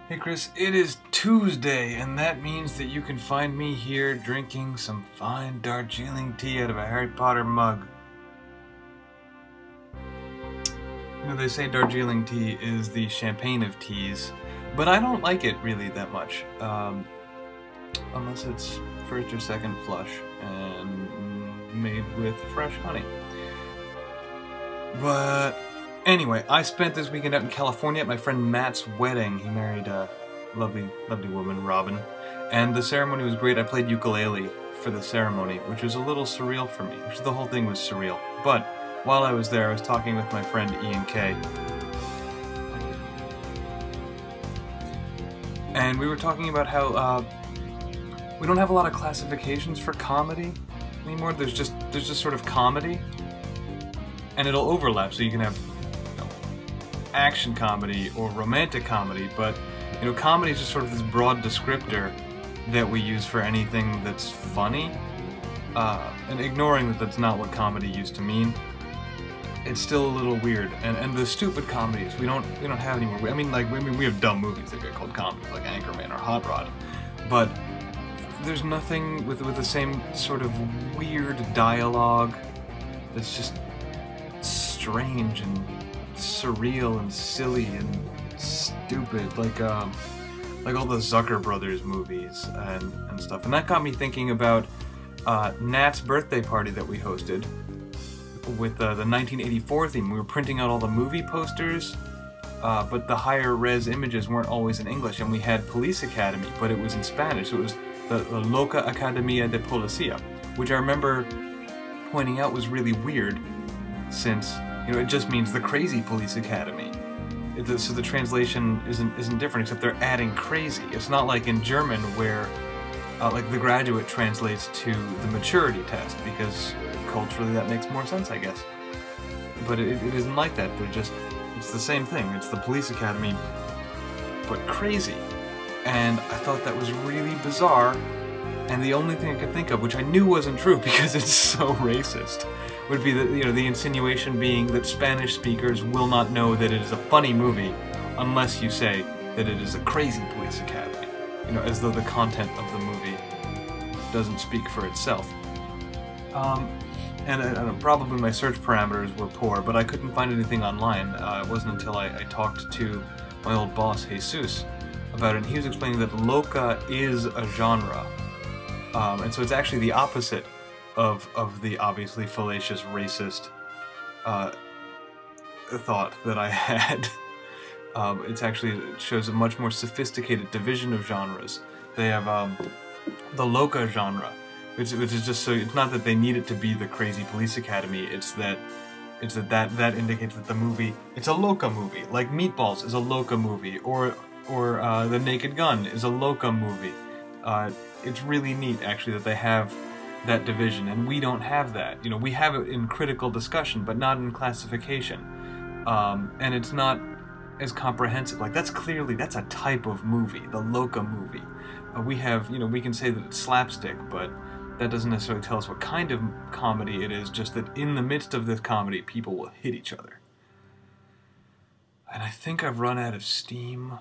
Hey Chris, it is Tuesday, and that means that you can find me here drinking some fine Darjeeling tea out of a Harry Potter mug. You know, they say Darjeeling tea is the champagne of teas, but I don't like it really that much, unless it's first or second flush and made with fresh honey. But anyway, I spent this weekend out in California at my friend Matt's wedding. He married a lovely woman, Robin. And the ceremony was great. I played ukulele for the ceremony, which was a little surreal for me. Actually, the whole thing was surreal. But while I was there, I was talking with my friend Ian K. And we were talking about how we don't have a lot of classifications for comedy anymore. There's just sort of comedy. And it'll overlap, so you can have action comedy or romantic comedy, but comedy is just sort of this broad descriptor that we use for anything that's funny, and ignoring that that's not what comedy used to mean. It's still a little weird, and the stupid comedies we don't have anymore. I mean, we have dumb movies that get called comedies, like Anchorman or Hot Rod, but there's nothing with the same sort of weird dialogue that's just strange and surreal and silly and stupid, like all the Zucker Brothers movies and stuff. And that got me thinking about Nat's birthday party that we hosted with the 1984 theme. We were printing out all the movie posters, but the higher res images weren't always in English, and we had Police Academy, but it was in Spanish. So it was the Loca Academia de Policía, which I remember pointing out was really weird, since it just means the Crazy Police Academy. So the translation isn't different, except they're adding crazy. It's not like in German where like The Graduate translates to the maturity test, because culturally that makes more sense, I guess. But it isn't like that. It's the same thing. It's the Police Academy, but crazy. And I thought that was really bizarre, and the only thing I could think of, which I knew wasn't true because it's so racist, would be that the insinuation being that Spanish speakers will not know that it is a funny movie unless you say that it is a crazy police academy, as though the content of the movie doesn't speak for itself. And probably my search parameters were poor, but I couldn't find anything online. It wasn't until I talked to my old boss Jesus about it, and he was explaining that Loca is a genre, and so it's actually the opposite of the obviously fallacious racist thought that I had. It shows a much more sophisticated division of genres. They have the Loca genre, which is just so, it's not that they need it to be the Crazy Police Academy, it's that indicates that the movie, it's a Loca movie, like Meatballs is a Loca movie, or The Naked Gun is a Loca movie. It's really neat, actually, that they have that division, and we don't have that. We have it in critical discussion, but not in classification. And it's not as comprehensive. Like, that's a type of movie, the Loca movie. We have, we can say that it's slapstick, but that doesn't necessarily tell us what kind of comedy it is, just that in the midst of this comedy, people will hit each other. And I think I've run out of steam.